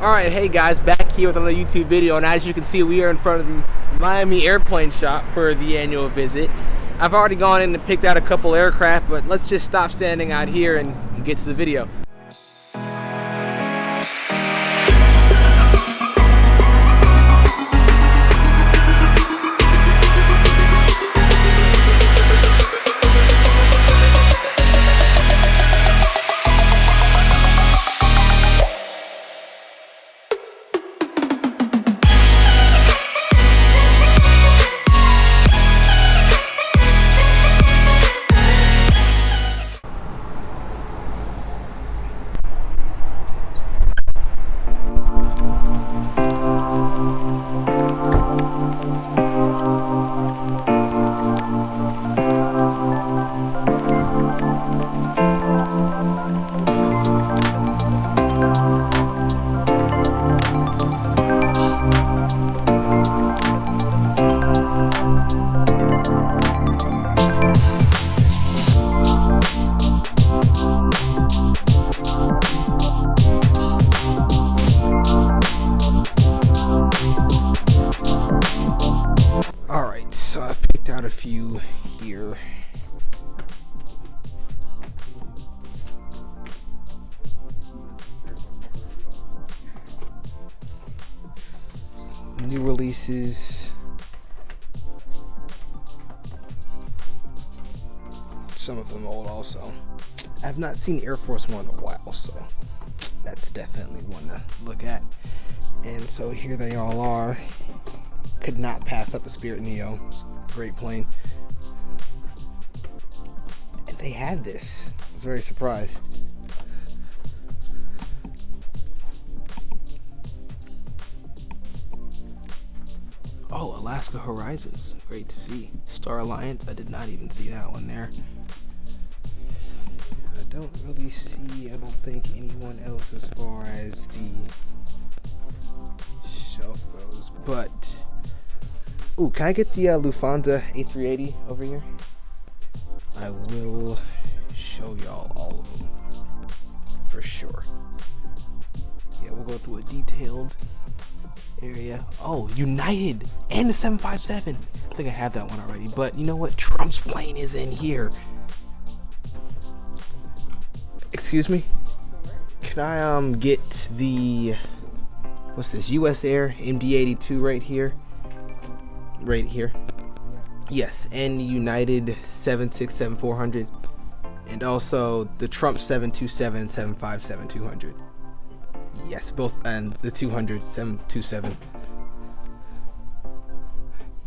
Alright, hey guys, back here with another YouTube video, and as you can see, we are in front of the Miami airplane shop for the annual visit. I've already gone in and picked out a couple aircraft, but let's just stop standing out here and get to the video. Alright, so I've picked out a few here. New releases. Some of them old also. I have not seen Air Force One in a while, so that's definitely one to look at. And so here they all are. Could not pass up the Spirit Neo. It's a great plane. And they had this. I was very surprised. Oh, Alaska Horizons. Great to see. Star Alliance. I did not even see that one there. I don't really see, I don't think, anyone else as far as the shelf goes. But ooh, can I get the Lufthansa A380 over here? I will show y'all all of them for sure. Yeah, we'll go through a detailed area. Oh, United and the 757. I think I have that one already, but you know what? Trump's plane is in here. Excuse me? Can I get the, what's this? US Air MD-82 right here? Right here. Yes, and the United 767-400, and also the Trump 727 and 757-200. Yes, both, and the 200 727.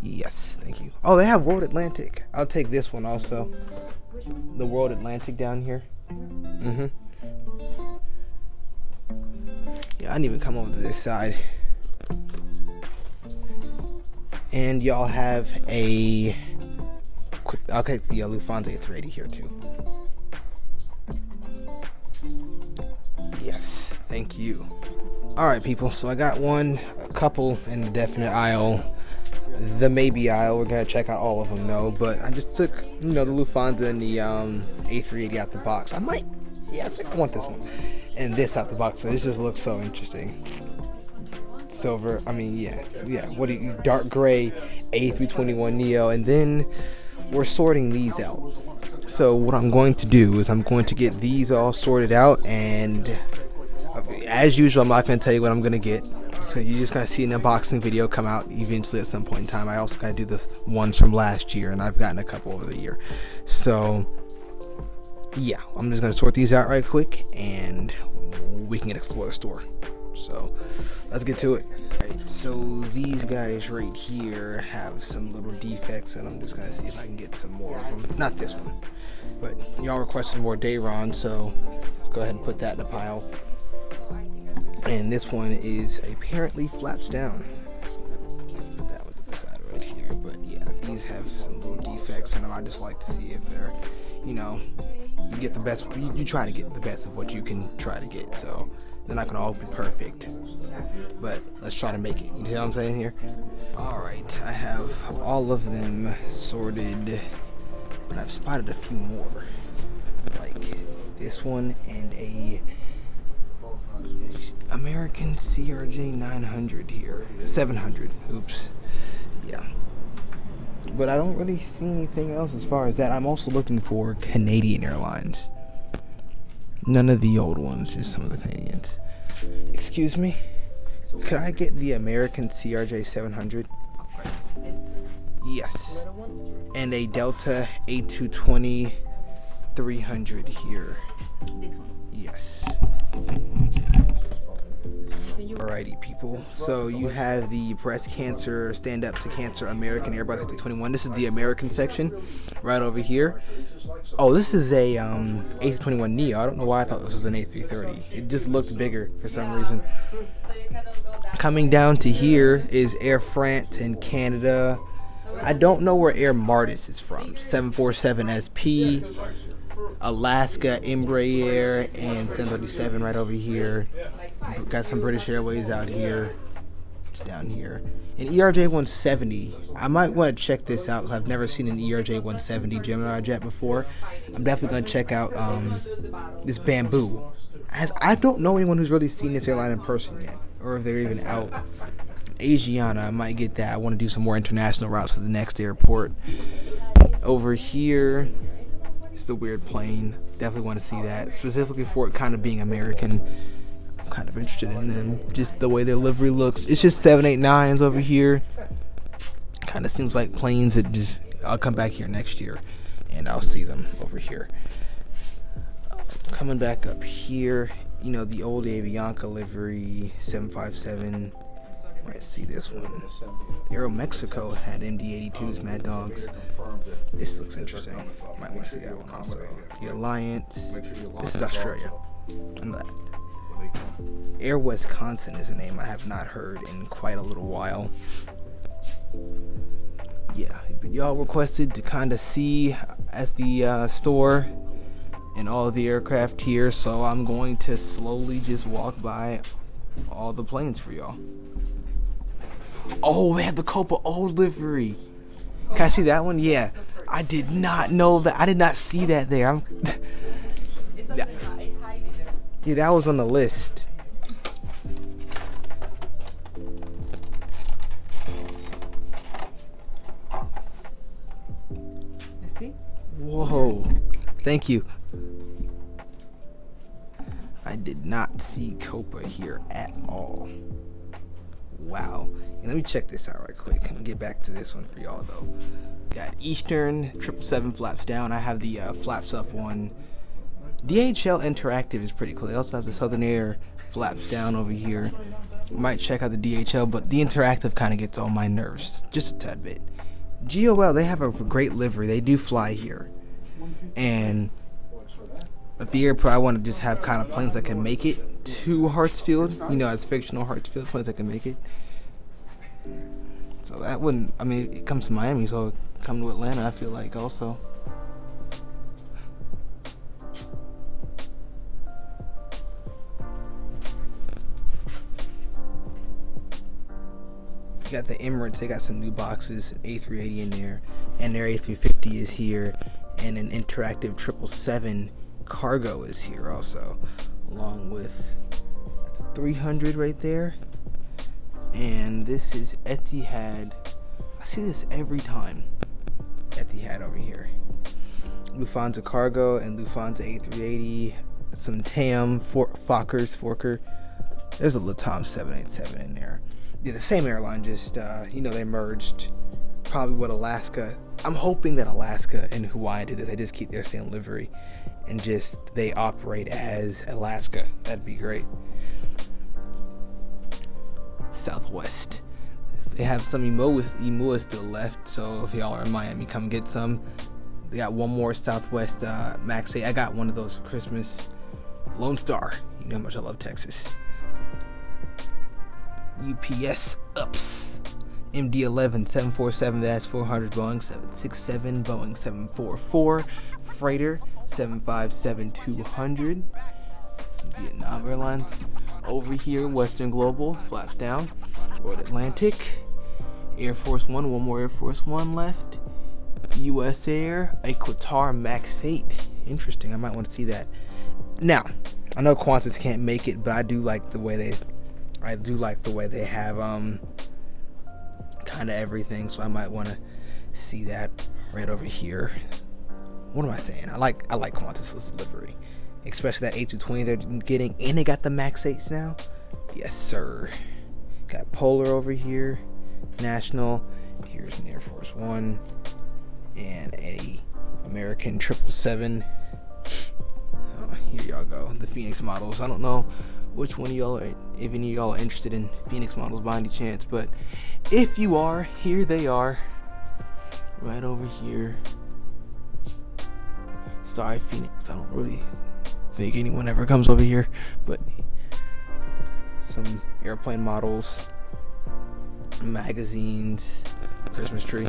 Yes, thank you. Oh, they have World Atlantic. I'll take this one also. The World Atlantic down here. Yeah, I didn't even come over to this side. And y'all have a quick, I'll take the Lufthansa A380 here too. Yes, thank you. Alright people, so I got a couple in the definite aisle. The maybe aisle, we're gonna check out all of them though, but I just took, the Lufthansa and the A380 out the box. I think I want this one. And this out the box, so this just looks so interesting. Silver, yeah, what do you, dark gray A321 Neo, and then we're sorting these out. So what I'm going to do is I'm going to get these all sorted out, and as usual, I'm not going to tell you what I'm going to get. So you're just going to see an unboxing video come out eventually at some point in time. I also got to do this ones from last year, and I've gotten a couple over the year. So yeah, I'm just going to sort these out right quick, and we can explore the store. So let's get to it. Right, so these guys right here have some little defects, and I'm just gonna see if I can get some more of them. Not this one, but y'all requested more Dayron, so let's go ahead and put that in the pile. And this one is apparently flaps down. Put that one to the side right here. But yeah, these have some little defects, and I just like to see if they're, you get the best. You try to get the best of what you can try to get. So they're not gonna all be perfect, but let's try to make it. You see what I'm saying here? Alright, I have all of them sorted, but I've spotted a few more. Like this one and American CRJ 900 here. 700. Oops. Yeah. But I don't really see anything else as far as that. I'm also looking for Canadian Airlines. None of the old ones, just some of the Canadians. Excuse me? Could I get the American CRJ 700? Yes. And a Delta A220 300 here. This one. Yes. Alrighty, people. So you have the breast cancer, stand up to cancer American Airbus A321. This is the American section right over here. Oh, this is a A321neo. I don't know why I thought this was an A330. It just looked bigger for some reason. Coming down to here is Air France in Canada. I don't know where Air Martis is from. 747 SP, Alaska, Embraer, and 737 right over here. Got some British Airways out here, down here. An ERJ 170. I might want to check this out because I've never seen an ERJ 170 Gemini jet before. I'm definitely going to check out this Bamboo. As I don't know anyone who's really seen this airline in person yet, or if they're even out. Asiana, I might get that. I want to do some more international routes to the next airport. Over here, it's a weird plane. Definitely want to see that, specifically for it kind of being American. I'm kind of interested in them, just the way their livery looks. It's just 789s over here. Kind of seems like planes that just, I'll come back here next year and I'll see them over here. Coming back up here, you know, the old Avianca livery, 757. Might see this one. Aeromexico had MD-82s, Mad Dogs. This looks interesting. Might want to see that one also. The Alliance. This is Australia. I know that. Air Wisconsin is a name I have not heard in quite a little while. Yeah, y'all requested to kind of see at the store and all of the aircraft here, so I'm going to slowly just walk by all the planes for y'all. Oh, they have the Copa old livery. Can I see that one? Yeah. I did not know that. I did not see that there. Yeah, that was on the list. You see? Whoa. Thank you. I did not see Copa here at all. Wow. And let me check this out right quick and get back to this one for y'all though. Got Eastern 777 flaps down. I have the flaps up one. DHL Interactive is pretty cool. They also have the Southern Air flaps down over here. Might check out the DHL, but the Interactive kind of gets on my nerves just a tad bit. GOL, they have a great livery. They do fly here. And at the airport, I want to just have kind of planes that can make it to Hartsfield, you know, as fictional Hartsfield, planes that can make it. So that wouldn't, I mean, it comes to Miami, so come to Atlanta, I feel like also. You got the Emirates, they got some new boxes, A380 in there, and their A350 is here, and an interactive 777 cargo is here also, along with 300 right there. And this is Etihad. I see this every time. Etihad over here. Lufthansa cargo and Lufthansa A380. Some TAM, Fokker. There's a Latam 787 in there. Yeah, the same airline, just you know, they merged. Probably what Alaska. I'm hoping that Alaska and Hawaii do this. They just keep their same livery and just they operate as Alaska. That'd be great. Southwest. They have some Emua still left, so if y'all are in Miami, come get some. They got one more Southwest Max 8. I got one of those for Christmas. Lone Star. You know how much I love Texas. UPS ups. MD-11 747-400 Boeing 767 Boeing 744 Freighter 757-200. Some Vietnam Airlines. Over here, Western Global, flaps down. World Atlantic, Air Force One, one more Air Force One left. US Air, a Qatar Max 8. Interesting, I might want to see that. Now, I know Qantas can't make it, but I do like the way they have kind of everything. So I might want to see that right over here. What am I saying? I like Qantas's livery, especially that A220 they're getting, and they got the Max 8s now. Yes, sir. Got Polar over here, National. Here's an Air Force One and a American 777. Here y'all go, the Phoenix models. I don't know which one of y'all are, if any of y'all are interested in Phoenix models by any chance, but if you are, here they are, right over here. Sorry, Phoenix, I don't really think anyone ever comes over here, but some airplane models, magazines, Christmas tree,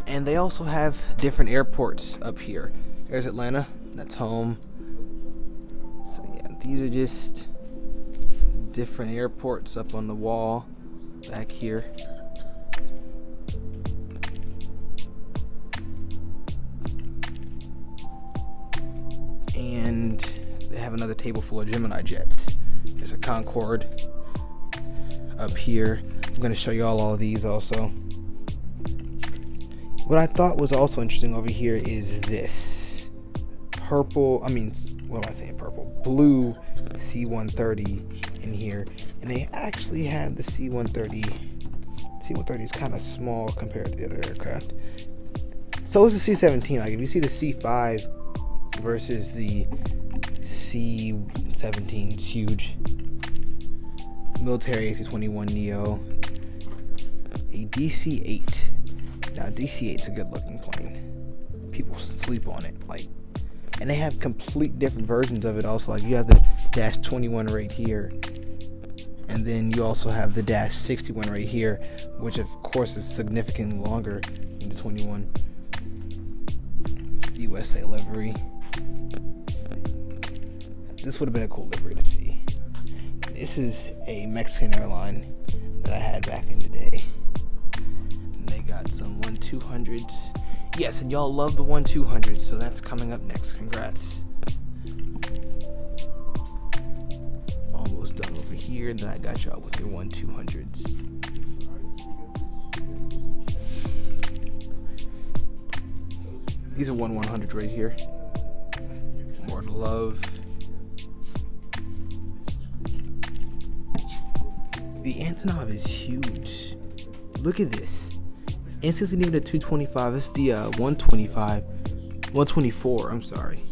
and they also have different airports up here. There's Atlanta, that's home. So yeah, these are just different airports up on the wall back here. And they have another table full of Geminijets. There's a Concorde up here. I'm going to show you all of these also. What I thought was also interesting over here is this purple, what am I saying, blue C-130 in here. And they actually have the C-130. C-130 is kind of small compared to the other aircraft. So is the C-17. Like if you see the C-5 versus the C-17, it's huge. Military A321neo, a DC-8. Now DC-8's a good looking plane. People sleep on it, and they have complete different versions of it also. Like you have the Dash 21 right here, and then you also have the Dash 61 right here, which of course is significantly longer than the 21. USA livery. This would have been a cool livery to see. This is a Mexican airline that I had back in the day. And they got some 1-200s. Yes, and y'all love the 1-200s, so that's coming up next. Congrats. Almost done over here. Then I got y'all with your 1-200s. These are 1-100 right here. More love. The Antonov is huge. Look at this. And this isn't even a 225. It's the 124. I'm sorry.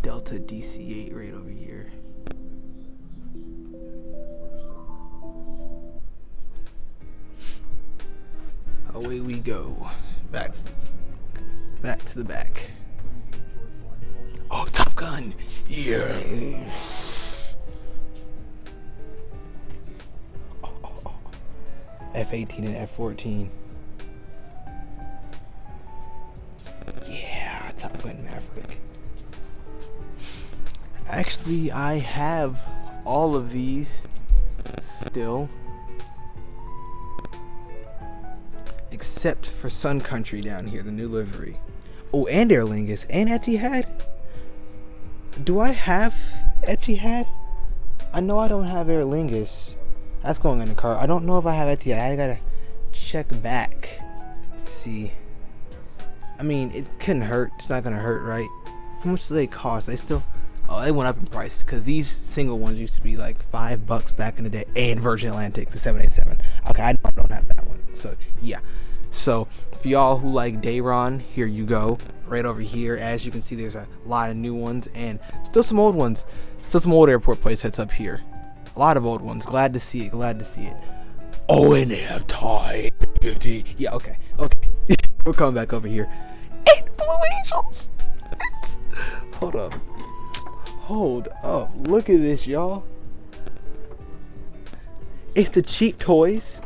Delta DC-8 right over here. Away we go. Back to the back. Oh, Top Gun! Yes! F-18 and F-14. Yeah, Top Gun Maverick. Actually, I have all of these still. Except for Sun Country down here, the new livery. Oh, and Aer Lingus and Etihad. Do I have Etihad? I know I don't have Aer Lingus. That's going in the car. I don't know if I have Etihad. I gotta check back to see. I mean, it couldn't hurt. It's not gonna hurt, right? How much do they cost? They still. Oh, they went up in price because these single ones used to be like $5 back in the day. And Virgin Atlantic, the 787. Okay, I know I don't have that one. So yeah. So for y'all who like Dayron, here you go. Right over here, as you can see, there's a lot of new ones and still some old ones. Still some old airport play sets up here. A lot of old ones. Glad to see it. Glad to see it. Oh, and they have Thai 50. Yeah, okay. We're coming back over here. And the Blue Angels. Hold up. Look at this, y'all. It's the cheap toys,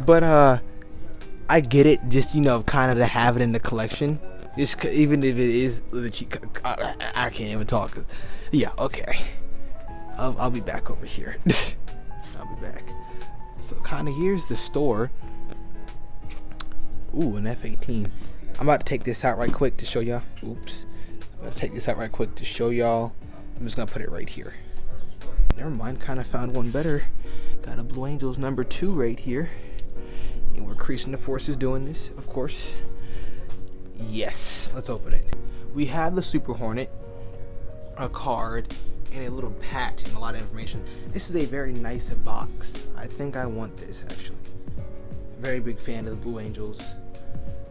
but I get it. Just kind of to have it in the collection. Just even if it is the cheap, I can't even talk. 'Cause, yeah, okay. I'll be back over here. I'll be back. So kind of here's the store. Ooh, an F-18. I'm about to take this out right quick to show y'all. Oops. I'm about to take this out right quick to show y'all. I'm just gonna put it right here. Never mind, kind of found one better. Got a Blue Angels #2 right here. And we're increasing the forces doing this, of course. Yes, let's open it. We have the Super Hornet, a card, and a little patch and a lot of information. This is a very nice box. I think I want this actually. Very big fan of the Blue Angels.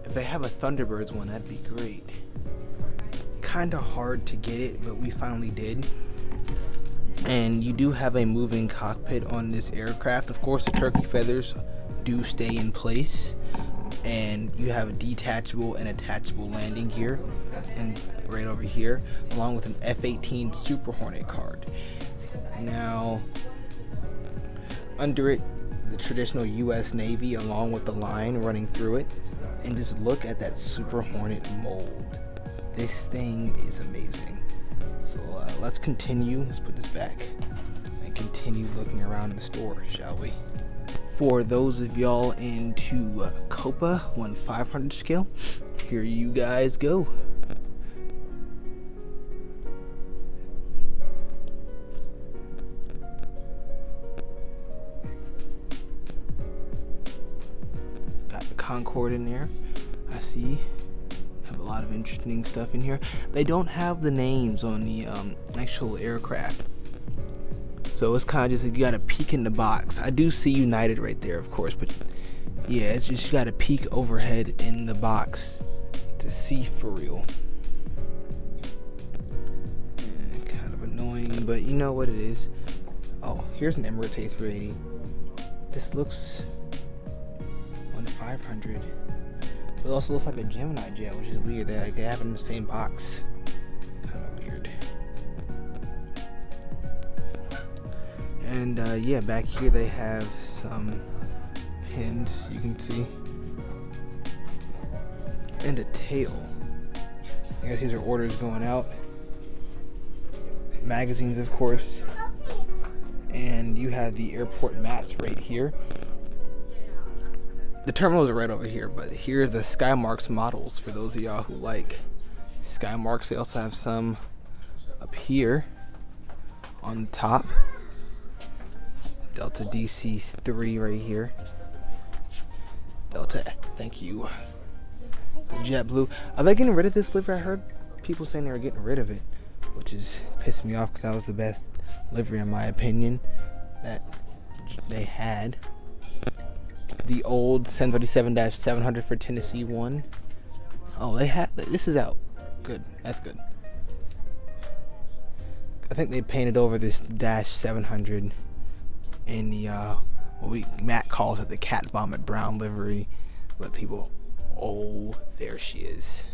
If they have a Thunderbirds one, that'd be great. Kinda hard to get it, but we finally did. And you do have a moving cockpit on this aircraft. Of course, the turkey feathers do stay in place, and you have a detachable and attachable landing gear, and right over here, along with an F-18 Super Hornet card. Now, under it, the traditional U.S. Navy, along with the line running through it, and just look at that Super Hornet mold. This thing is amazing. So let's continue. Let's put this back and continue looking around the store, shall we? For those of y'all into Copa 1/500 scale, here you guys go. Got the Concorde in there. I see. Have a lot of interesting stuff in here. They don't have the names on the actual aircraft, so it's kind of just, you gotta peek in the box. I do see United right there, of course, but yeah, it's just, you gotta peek overhead in the box to see for real. Kind of annoying, but you know what it is. Oh, here's an Emirates A380. This looks 1/500. It also looks like a Geminijets, which is weird. They have it in the same box. Kind of weird. And yeah, back here they have some pins you can see, and a tail. I guess these are orders going out. Magazines, of course. And you have the airport mats right here. The terminals are right over here, but here's the Skymarks models for those of y'all who like Skymarks. They also have some up here on the top. Delta DC-3 right here. Delta, thank you. The JetBlue. Are they getting rid of this livery? I heard people saying they were getting rid of it, which is pissing me off because that was the best livery in my opinion that they had. The old 737-700 for Tennessee 1. Oh, they had this is out. Good, that's good. I think they painted over this -700 in the Matt calls it the cat vomit brown livery, but people, oh, there she is.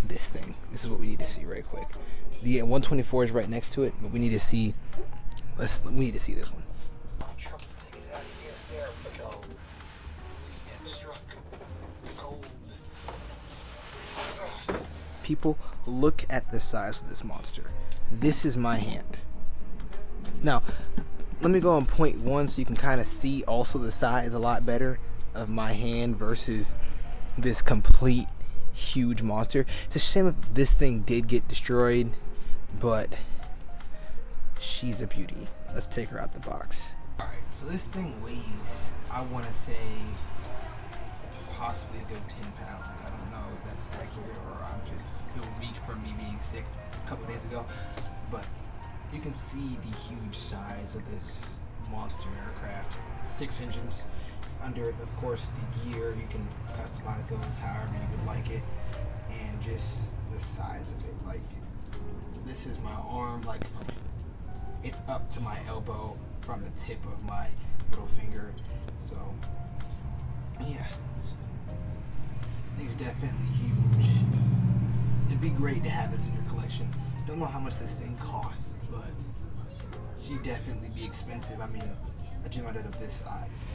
This thing. This is what we need to see right quick. The 124 is right next to it, but we need to see. We need to see this one. There we go. And struck gold. People, look at the size of this monster. This is my hand. Now, let me go on point one so you can kind of see also the size a lot better of my hand versus this complete huge monster. It's a shame if this thing did get destroyed, but she's a beauty. Let's take her out the box. Alright, so this thing weighs, I want to say, possibly a good 10 pounds. I don't know if that's accurate or I'm just still weak from me being sick a couple days ago. But you can see the huge size of this monster aircraft. 6 engines. Under it, of course, the gear. You can customize those however you would like it. And just the size of it. Like, this is my arm, like, it's up to my elbow from the tip of my middle finger. So yeah, it's definitely huge. It'd be great to have this in your collection. Don't know how much this thing costs, but she'd definitely be expensive. I mean, a Geminijets of this size.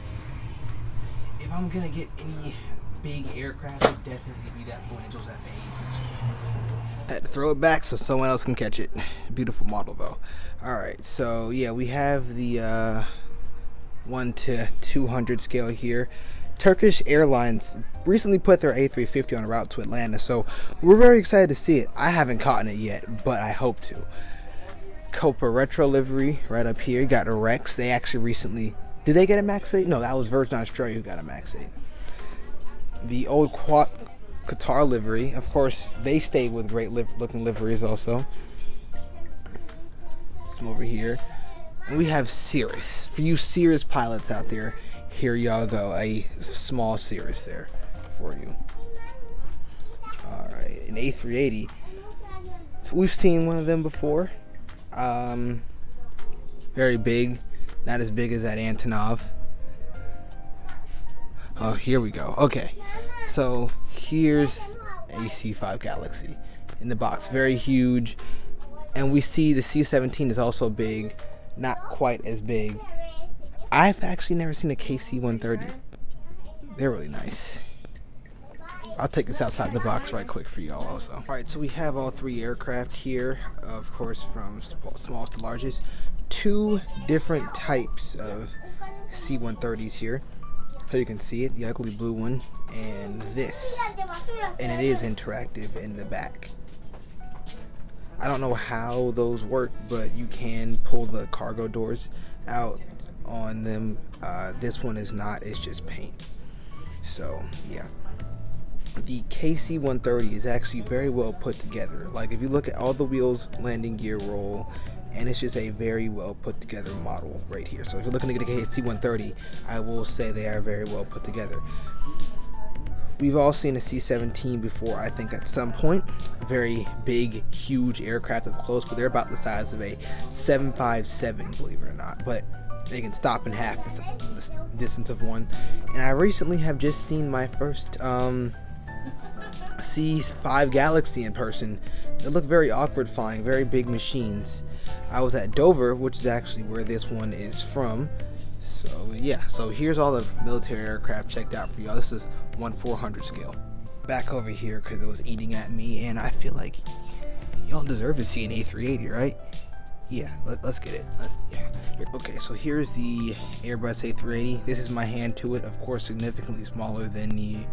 If I'm gonna get any big aircraft, it'd definitely be that Blue Angels F8. Had to throw it back so someone else can catch it. Beautiful model though. Alright, so yeah, we have the 1 to 200 scale here. Turkish Airlines recently put their A350 on a route to Atlanta, so we're very excited to see it. I haven't caught it yet, but I hope to. Copa Retro livery right up here. You got a Rex. They actually recently... Did they get a Max 8? No, that was Virgin Australia who got a Max 8. The old Qatar livery. Of course, they stayed with great looking liveries also. Some over here. And we have Cirrus. For you Cirrus pilots out there, here y'all go. A small Cirrus there for you. Alright, an A380. So we've seen one of them before. Very big. Not as big as that Antonov. Oh, here we go. Okay. So here's AC-5 Galaxy in the box. Very huge. And we see the C-17 is also big. Not quite as big. I've actually never seen a KC-130. They're really nice. I'll take this outside the box right quick for y'all also. Alright, so we have all three aircraft here, of course, from smallest to largest. Two different types of C-130s here. So you can see it, the ugly blue one, and this. And it is interactive in the back. I don't know how those work, but you can pull the cargo doors out on them. This one is not, it's just paint. So, yeah. The KC-130 is actually very well put together. Like, if you look at all the wheels, landing gear, roll, and it's just a very well put together model right here. So if you're looking to get a KC-130, I will say they are very well put together. We've all seen a C-17 before, I think, at some point. Very big, huge aircraft up close, but they're about the size of a 757, believe it or not. But they can stop in half the distance of one. And I recently have just seen my first C-5 Galaxy in person. They look very awkward flying, very big machines. I was at Dover, which is actually where this one is from. So yeah, so here's all the military aircraft checked out for y'all. This is 1/400 scale. Back over here because it was eating at me, and I feel like y'all deserve to see an A380, right? Yeah, let's get it. Okay, so here's the Airbus A380. This is my hand to it, of course, significantly smaller than the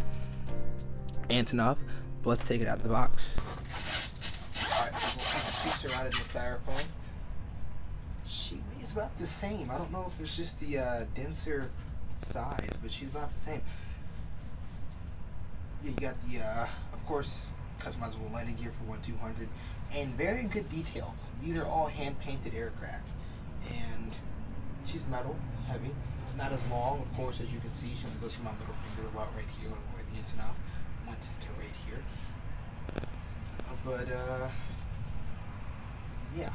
Antonov. But let's take it out of the box. Alright, we'll keep her out of the styrofoam. She weighs about the same. I don't know if it's just the denser size, but she's about the same. Yeah, you got the, of course, customizable landing gear for 1/200, and very good detail. These are all hand-painted aircraft, and she's metal, heavy, not as long, of course, as you can see. She only goes from my middle finger about right here, where the Antonov went to right here. But yeah.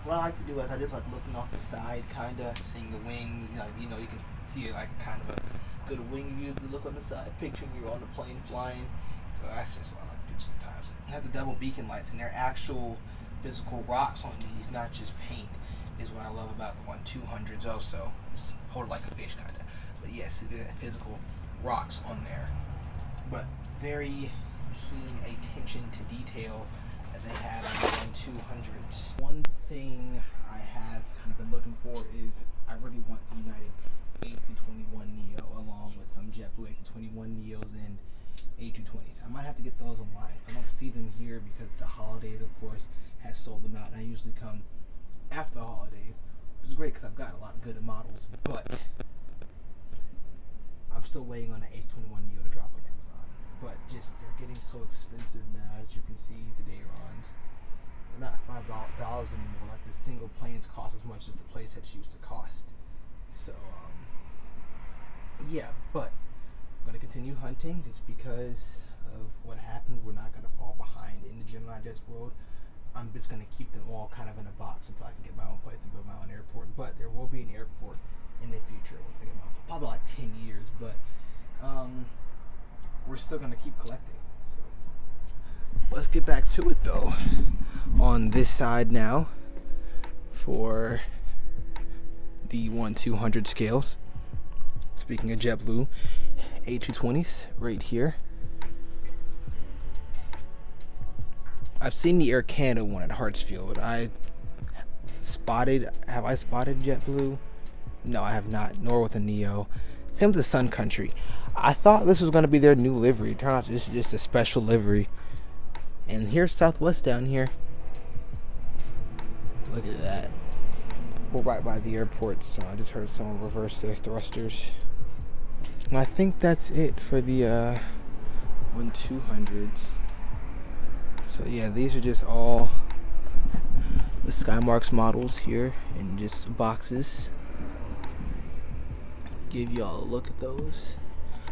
What I like to do is I just like looking off the side, kind of seeing the wing. You know, you can see like kind of a good wing view if you look on the side, picturing you're on the plane flying. So that's just what I like to do sometimes. I have the double beacon lights, and they're actual physical rocks on these, not just paint. Is what I love about the 1/200s also. It's hold it like a fish kind of. But yes, they're physical rocks on there. But very keen attention to detail that they have on the 1/200s. One thing I have kind of been looking for is I really want the United A321neo along with some JetBlue A321neos and A220s. I might have to get those online. I don't see them here because the holidays, of course, has sold them out, and I usually come after the holidays, which is great because I've got a lot of good models, but I'm still waiting on the A321neo to drop on Amazon. But just they're getting so expensive now, as you can see, the Dayrons. They're not $5 anymore. Like the single planes cost as much as the playsets used to cost. So yeah, but I'm gonna continue hunting just because of what happened. We're not gonna fall behind in the Geminijets world. I'm just gonna keep them all kind of in a box until I can get my own place and build my own airport. But there will be an airport in the future once I get my own, probably like 10 years. But we're still gonna keep collecting. So let's get back to it though. On this side now, for the 1/200 scales, Speaking of JetBlue, A220s right here. I've seen the Air Canada one at Hartsfield. Have I spotted JetBlue? No, I have not, nor with the Neo. Same with the Sun Country. I thought this was going to be their new livery. It turned out it's just a special livery. And here's Southwest down here. Look at that. We're right by the airport, so I just heard someone reverse their thrusters. And I think that's it for the 1200s. So yeah, these are just all the Skymarks models here in just boxes. Give y'all a look at those.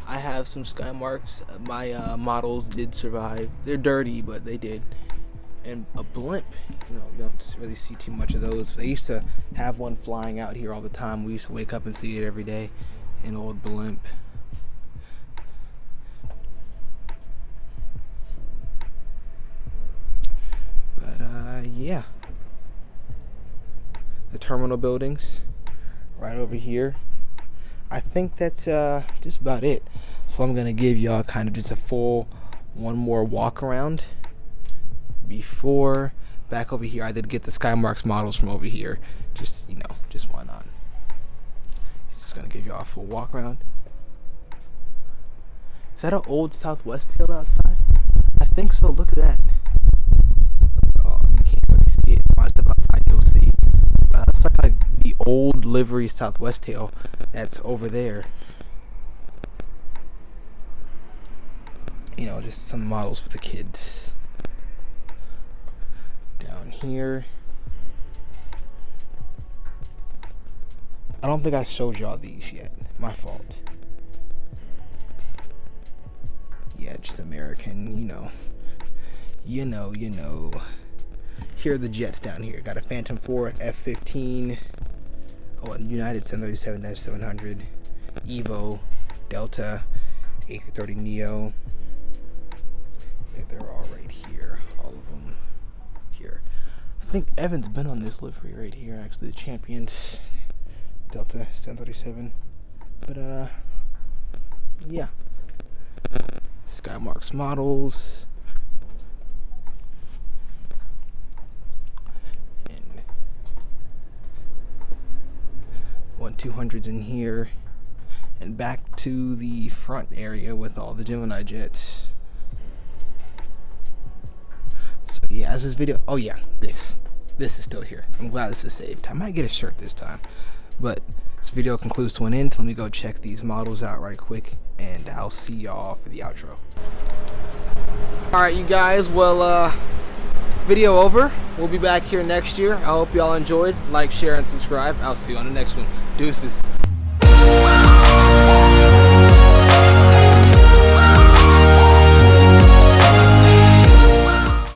I have some Skymarks. My models did survive. They're dirty, but they did. And a blimp, you don't really see too much of those. They used to have one flying out here all the time. We used to wake up and see it every day. An old blimp. But yeah, the terminal buildings right over here. I think that's just about it. So I'm gonna give y'all kind of just a full one more walk around before back over here. I did get the Skymarks models from over here. Just why not? Just gonna give y'all a full walk around. Is that an old Southwest tail outside? I think so. Look at that. Oh, you can't really see it. When I step outside, you'll see. It's like the old livery Southwest tail that's over there. Just some models for the kids. Down here. I don't think I showed y'all these yet. My fault. Yeah, just American, You know. Here are the jets down here. Got a Phantom 4, F-15, United 737-700, Evo, Delta, A330 Neo. Yeah, they're all right here. All of them here. I think Evan's been on this livery right here, actually. The Champions, Delta 737. But, yeah. Skymarks models. 1200s in here, and back to the front area with all the Geminijets. So yeah, as this video, oh yeah, this is still here. I'm glad this is saved. I might get a shirt this time, but this video concludes to an end. Let me go check these models out right quick, and I'll see y'all for the outro. All right, you guys. Well, video over. We'll be back here next year. I hope y'all enjoyed. Like, share, and subscribe. I'll see you on the next one. Deuces.